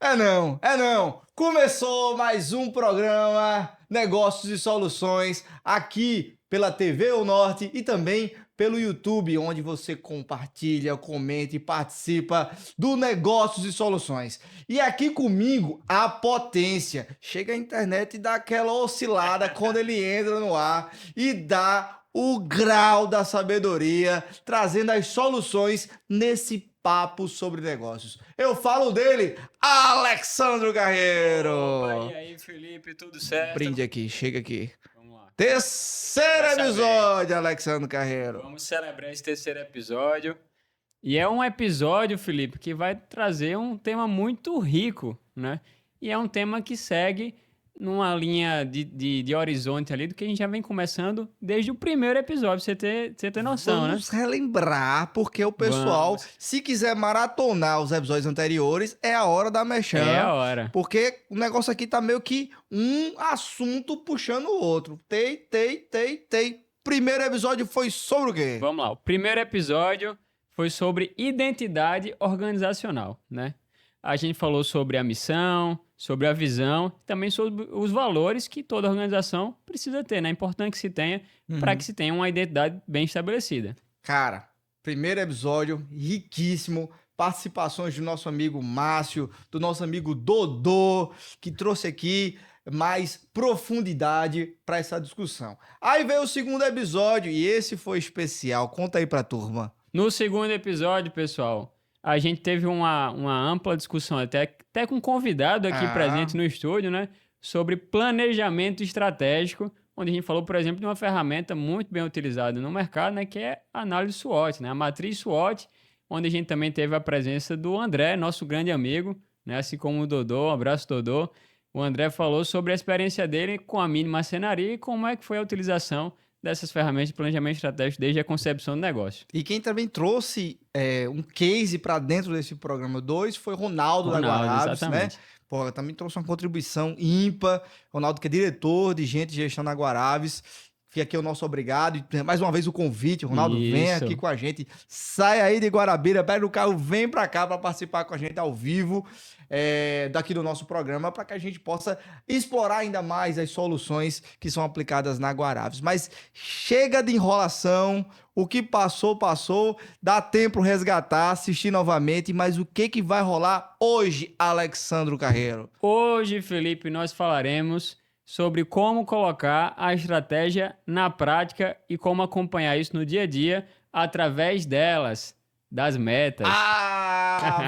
É não. Começou mais um programa Negócios e Soluções aqui pela TV O Norte e também pelo YouTube, onde você compartilha, comenta e participa do Negócios e Soluções. E aqui comigo, a potência. Chega a internet e dá aquela oscilada quando ele entra no ar e dá o grau da sabedoria, trazendo as soluções nesse papo sobre negócios. Eu falo dele, Alexandro Carreiro. Opa, e aí, Felipe, tudo certo? Brinde aqui, chega aqui. Vamos lá. Terceiro Dessa episódio, Alexandro Carreiro. Vamos celebrar esse terceiro episódio. E é um episódio, Felipe, que vai trazer um tema muito rico, né? E é um tema que segue numa linha de horizonte ali do que a gente já vem começando desde o primeiro episódio, pra você ter noção, Vamos relembrar, porque o pessoal, Vamos. se quiser maratonar os episódios anteriores, é a hora da mexã. É a hora. Porque o negócio aqui tá meio que um assunto puxando o outro. Tem. Primeiro episódio foi sobre o quê? Vamos lá. O primeiro episódio foi sobre identidade organizacional, né? A gente falou sobre a missão, sobre a visão, também sobre os valores que toda organização precisa ter, né? É importante que se tenha para que se tenha uma identidade bem estabelecida. Cara, primeiro episódio riquíssimo. Participações do nosso amigo Márcio, do nosso amigo Dodô, que trouxe aqui mais profundidade para essa discussão. Aí veio o segundo episódio e esse foi especial. Conta aí pra turma. No segundo episódio, pessoal, a gente teve uma ampla discussão, até com um convidado aqui presente no estúdio, né? Sobre planejamento estratégico, onde a gente falou, por exemplo, de uma ferramenta muito bem utilizada no mercado, né? Que é a análise SWOT, né? A matriz SWOT, onde a gente também teve a presença do André, nosso grande amigo, né? Assim como o Dodô, um abraço, Dodô. O André falou sobre a experiência dele com a mini marcenaria e como é que foi a utilização dessas ferramentas de planejamento estratégico desde a concepção do negócio. E quem também trouxe um case para dentro desse programa 2 foi Ronaldo da Guarabes, exatamente. né? Pô, também trouxe uma contribuição ímpar. Ronaldo, que é diretor de gente de gestão na Guarabes. Fica aqui o nosso obrigado. E mais uma vez o convite. Ronaldo, vem Isso. aqui com a gente. Sai aí de Guarabira, pega o carro, vem para cá para participar com a gente ao vivo daqui do nosso programa, para que a gente possa explorar ainda mais as soluções que são aplicadas na Guarabes. Mas chega de enrolação. O que passou, passou. Dá tempo resgatar, assistir novamente. Mas o que vai rolar hoje, Alexandro Carreiro? Hoje, Felipe, nós falaremos sobre como colocar a estratégia na prática e como acompanhar isso no dia a dia através delas, das metas.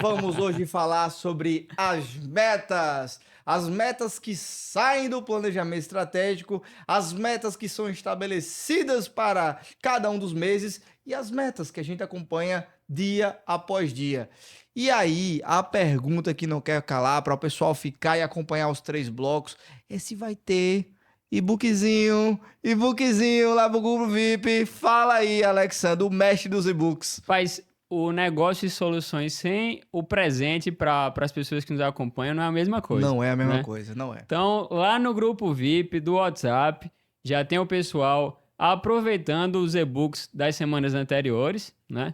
Vamos hoje falar sobre as metas que saem do planejamento estratégico, as metas que são estabelecidas para cada um dos meses e as metas que a gente acompanha dia após dia. E aí, a pergunta que não quer calar para o pessoal ficar e acompanhar os 3 blocos é se vai ter e-bookzinho lá pro grupo VIP. Fala aí, Alexandre, o mestre dos e-books. Faz o negócio e soluções sem o presente para as pessoas que nos acompanham não é a mesma coisa. Não é a mesma né? coisa, não é. Então, lá no grupo VIP do WhatsApp, já tem o pessoal aproveitando os e-books das semanas anteriores, né?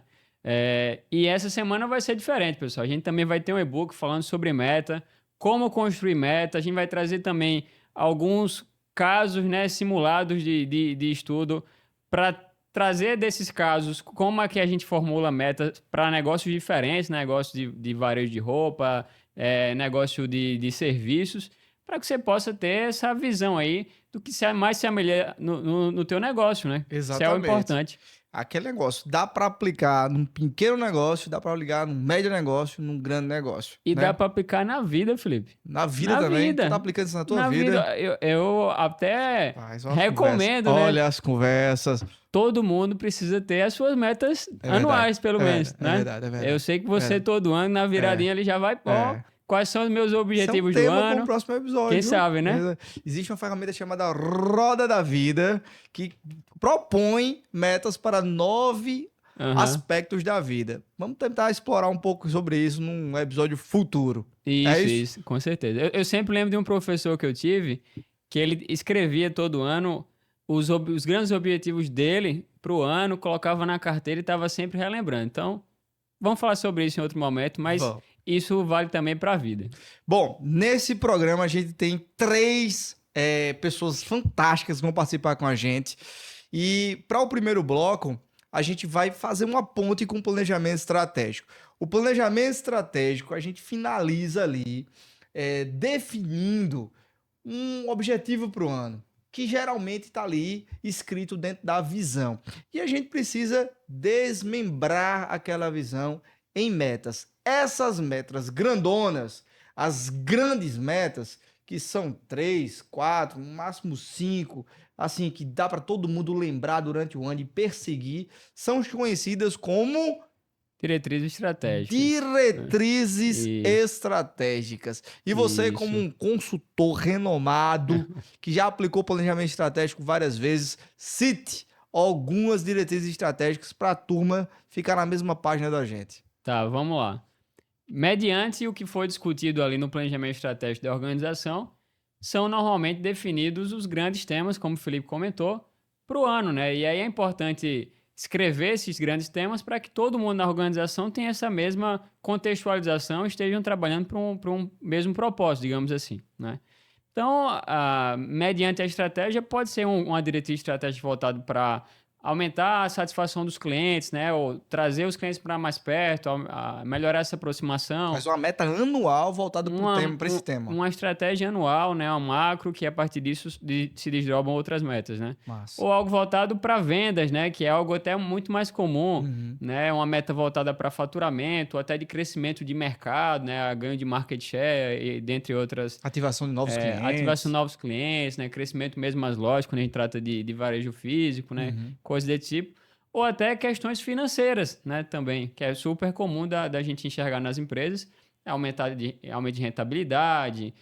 E essa semana vai ser diferente, pessoal. A gente também vai ter um e-book falando sobre meta, como construir meta. A gente vai trazer também alguns casos, né, simulados de estudo para trazer desses casos como é que a gente formula metas para negócios diferentes, negócio de varejo de roupa, negócio de serviços, para que você possa ter essa visão aí do que mais se amelha no teu negócio, né? Exatamente. Isso é o importante. Aquele negócio, dá para aplicar num pequeno negócio, dá para aplicar num médio negócio, num grande negócio. E né? dá para aplicar na vida, Felipe. Na vida Na também. vida. Tu tá aplicando isso na tua Na vida? Eu até Faz uma recomendo, conversa. né? Olha as conversas. Todo mundo precisa ter as suas metas anuais, pelo menos, né? É verdade. Eu sei que você todo ano, na viradinha, ele já vai, quais são os meus objetivos Isso é um do tema ano? para o próximo episódio. Quem sabe, né? Existe uma ferramenta chamada Roda da Vida que propõe metas para 9 aspectos da vida. Vamos tentar explorar um pouco sobre isso num episódio futuro. Isso, com certeza. Eu sempre lembro de um professor que eu tive que ele escrevia todo ano os grandes objetivos dele para o ano, colocava na carteira e estava sempre relembrando. Então, vamos falar sobre isso em outro momento, mas isso vale também para a vida. Bom, nesse programa a gente tem três pessoas fantásticas que vão participar com a gente. E para o primeiro bloco, a gente vai fazer uma ponte com o planejamento estratégico. O planejamento estratégico a gente finaliza ali definindo um objetivo para o ano, que geralmente está ali escrito dentro da visão. E a gente precisa desmembrar aquela visão em metas. Essas metas grandonas, as grandes metas, que são 3, 4, no máximo 5, assim, que dá para todo mundo lembrar durante o ano e perseguir, são conhecidas como Diretrizes estratégicas. diretrizes Isso. estratégicas. E você, Isso. como um consultor renomado, que já aplicou planejamento estratégico várias vezes, cite algumas diretrizes estratégicas para a turma ficar na mesma página da gente. Tá, vamos lá. Mediante o que foi discutido ali no planejamento estratégico da organização, são normalmente definidos os grandes temas, como o Felipe comentou, para o ano, né? E aí é importante escrever esses grandes temas para que todo mundo na organização tenha essa mesma contextualização e estejam trabalhando para um mesmo propósito, digamos assim, né? Então, mediante a estratégia, pode ser uma diretriz estratégica voltada para aumentar a satisfação dos clientes, né? Ou trazer os clientes para mais perto, melhorar essa aproximação. Mas uma meta anual voltada para esse tema. Uma estratégia anual, né? Uma macro, que a partir disso se desdobram outras metas, né? Massa. Ou algo voltado para vendas, né? Que é algo até muito mais comum, né? Uma meta voltada para faturamento, até de crescimento de mercado, né? Ganho de market share, e dentre outras. Ativação de novos clientes. Ativação de novos clientes, né? Crescimento mesmo mais lógico, quando a gente trata de varejo físico, né? Coisas desse tipo. Ou até questões financeiras, né? Também, que é super comum da gente enxergar nas empresas. Aumento de rentabilidade,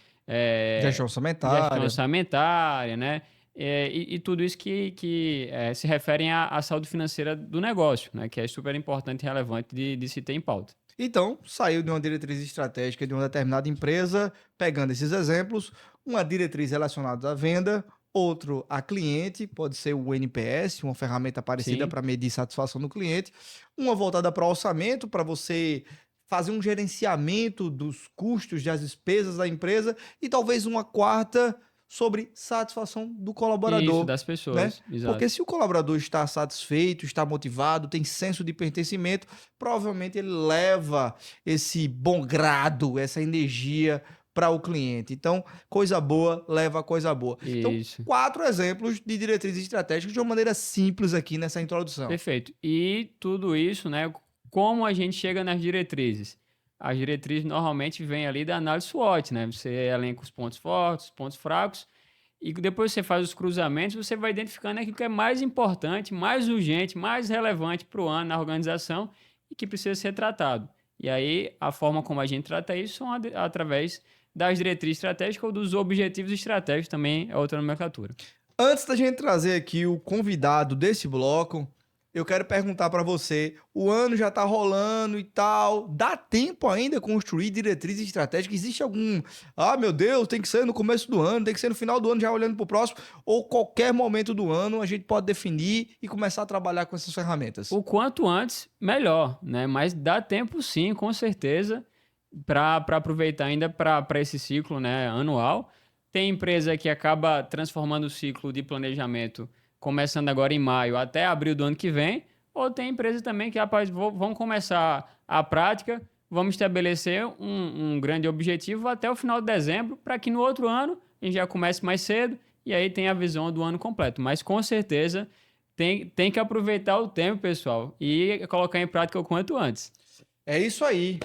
Gestão orçamentária, né? E tudo isso que se referem à saúde financeira do negócio, né? Que é super importante e relevante de se ter em pauta. Então, saiu de uma diretriz estratégica de uma determinada empresa, pegando esses exemplos, uma diretriz relacionada à venda, outro a cliente, pode ser o NPS, uma ferramenta parecida para medir satisfação do cliente, uma voltada para orçamento, para você fazer um gerenciamento dos custos, das despesas da empresa, e talvez uma quarta sobre satisfação do colaborador. Isso, das pessoas, né? Exato. Porque se o colaborador está satisfeito, está motivado, tem senso de pertencimento, provavelmente ele leva esse bom grado, essa energia para o cliente. Então, coisa boa leva coisa boa. Isso. Então, 4 exemplos de diretrizes estratégicas de uma maneira simples aqui nessa introdução. Perfeito. E tudo isso, né? Como a gente chega nas diretrizes? As diretrizes normalmente vêm ali da análise SWOT, né? Você elenca os pontos fortes, os pontos fracos, e depois você faz os cruzamentos, você vai identificando aquilo que é mais importante, mais urgente, mais relevante para o ano na organização e que precisa ser tratado. E aí, a forma como a gente trata isso são através das diretrizes estratégicas ou dos objetivos estratégicos, também é outra nomenclatura. Antes da gente trazer aqui o convidado desse bloco, eu quero perguntar para você, o ano já tá rolando e tal, dá tempo ainda construir diretrizes estratégicas? Existe algum, meu Deus, tem que ser no começo do ano, tem que ser no final do ano já olhando para o próximo, ou qualquer momento do ano a gente pode definir e começar a trabalhar com essas ferramentas? O quanto antes, melhor, né? Mas dá tempo sim, com certeza, para aproveitar ainda para esse ciclo, né, anual. Tem empresa que acaba transformando o ciclo de planejamento começando agora em maio até abril do ano que vem, ou tem empresa também que, rapaz, vamos começar a prática, vamos estabelecer um grande objetivo até o final de dezembro, para que no outro ano a gente já comece mais cedo e aí tem a visão do ano completo. Mas com certeza tem que aproveitar o tempo, pessoal, e colocar em prática o quanto antes. É isso aí.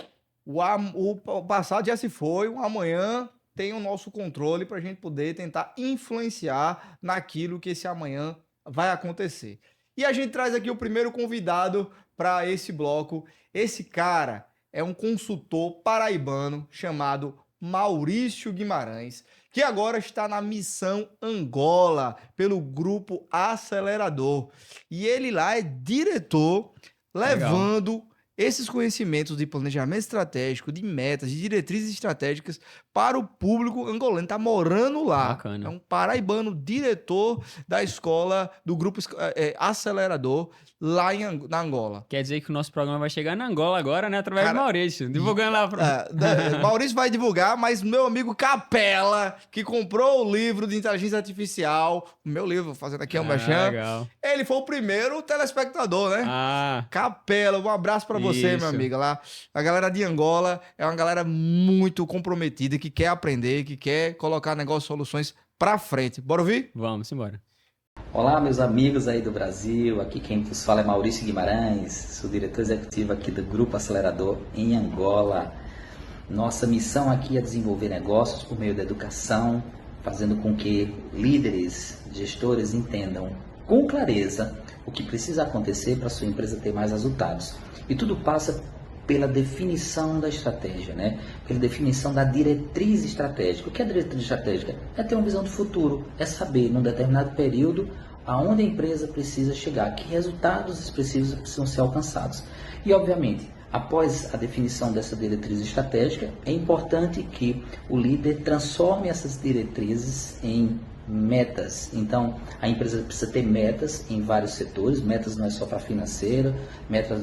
O passado já se foi, o amanhã tem o nosso controle para a gente poder tentar influenciar naquilo que esse amanhã vai acontecer. E a gente traz aqui o primeiro convidado para esse bloco. Esse cara é um consultor paraibano chamado Maurício Guimarães, que agora está na missão Angola pelo Grupo Acelerador. E ele lá é diretor, levando esses conhecimentos de planejamento estratégico, de metas, de diretrizes estratégicas para o público angolano. Tá morando lá. Bacana. É um paraibano diretor da escola do grupo Acelerador lá na Angola. Quer dizer que o nosso programa vai chegar na Angola agora, né? Através Cara, do Maurício. Divulgando lá. Maurício vai divulgar, mas meu amigo Capela, que comprou o livro de inteligência artificial, o meu livro, fazendo aqui um merchan, Legal. ele foi o primeiro telespectador, né? Ah, Capela, um abraço pra você, isso. meu amigo. Lá, a galera de Angola é uma galera muito comprometida, que quer aprender, que quer colocar negócios e soluções pra frente. Bora ouvir? Vamos embora. Olá, meus amigos aí do Brasil. Aqui quem vos fala é Maurício Guimarães, sou diretor executivo aqui do Grupo Acelerador em Angola. Nossa missão aqui é desenvolver negócios por meio da educação, fazendo com que líderes, gestores entendam com clareza o que precisa acontecer para a sua empresa ter mais resultados. E tudo passa pela definição da estratégia, né? Pela definição da diretriz estratégica. O que é diretriz estratégica? É ter uma visão do futuro, é saber, num determinado período, aonde a empresa precisa chegar, que resultados expressivos precisam ser alcançados. E, obviamente, após a definição dessa diretriz estratégica, é importante que o líder transforme essas diretrizes em metas. Então, a empresa precisa ter metas em vários setores. Metas não é só para financeiro, meta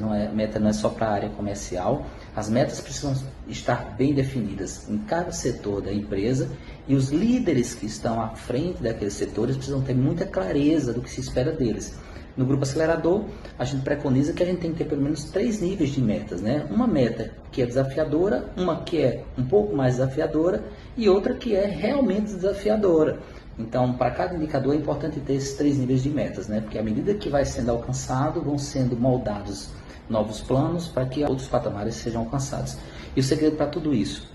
não é só para a área comercial. As metas precisam estar bem definidas em cada setor da empresa e os líderes que estão à frente daqueles setores precisam ter muita clareza do que se espera deles. No Grupo Acelerador, a gente preconiza que a gente tem que ter pelo menos 3 níveis de metas, né? Uma meta que é desafiadora, uma que é um pouco mais desafiadora e outra que é realmente desafiadora. Então, para cada indicador é importante ter esses 3 níveis de metas, né? Porque à medida que vai sendo alcançado, vão sendo moldados novos planos para que outros patamares sejam alcançados. E o segredo para tudo isso?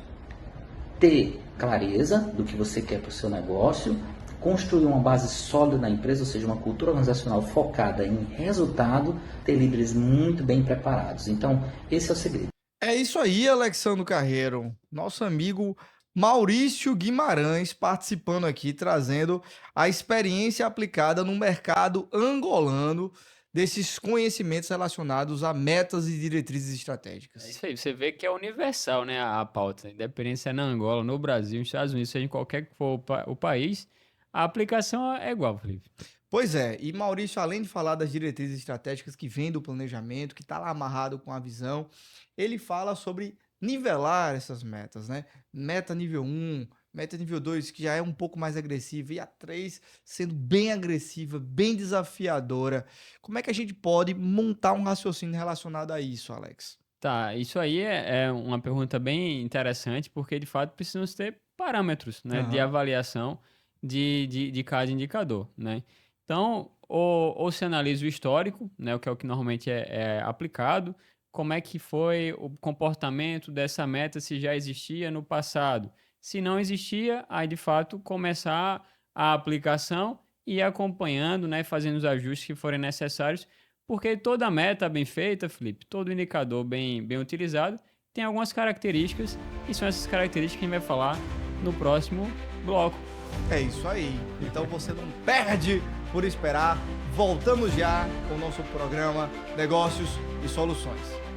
Ter clareza do que você quer para o seu negócio, construir uma base sólida na empresa, ou seja, uma cultura organizacional focada em resultado, ter líderes muito bem preparados. Então, esse é o segredo. É isso aí, Alexandre Carreiro. Nosso amigo Maurício Guimarães participando aqui, trazendo a experiência aplicada no mercado angolano desses conhecimentos relacionados a metas e diretrizes É estratégicas. isso aí. Você vê que é universal, né? A pauta. Independente se é na Angola, no Brasil, nos Estados Unidos, seja em qualquer que for o país, a aplicação é igual, Felipe. Pois é, e Maurício, além de falar das diretrizes estratégicas que vêm do planejamento, que está lá amarrado com a visão, ele fala sobre nivelar essas metas, né? Meta nível 1, meta nível 2, que já é um pouco mais agressiva, e a 3 sendo bem agressiva, bem desafiadora. Como é que a gente pode montar um raciocínio relacionado a isso, Alex? Tá, isso aí é uma pergunta bem interessante, porque de fato precisamos ter parâmetros, né, de Aham. avaliação de cada indicador, né? Então, ou se analisa o histórico, né, o que normalmente é aplicado, como é que foi o comportamento dessa meta, se já existia no passado. Se não existia, aí de fato começar a aplicação e ir acompanhando, né, fazendo os ajustes que forem necessários, porque toda meta bem feita, Felipe, todo indicador bem utilizado, tem algumas características, e são essas características que a gente vai falar no próximo bloco. É isso aí. Então você não perde por esperar. Voltamos já com o nosso programa Negócios e Soluções.